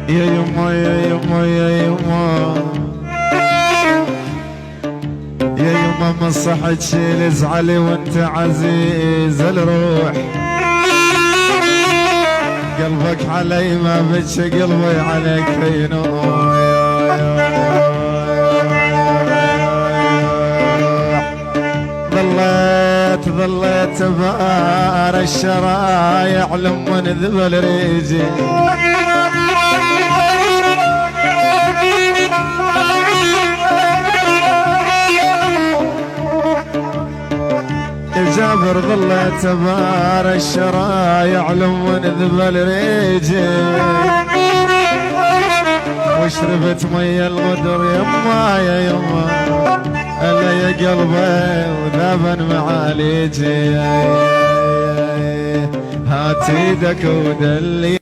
يا يما يا يما يا يما يا يما من صحت شيل ازعلي وانت عزيز الروح، قلبك علي ما بتش قلبي عليك ينوح. ظليت بار الشرايع لمن ذبل ريجي، جابر ظليت بار الشرايع لمن ذبل ريجي، وشربت مي الغدر يما يا يما الا يا قلبي وذابن معاليجي. هات ايدك ودلي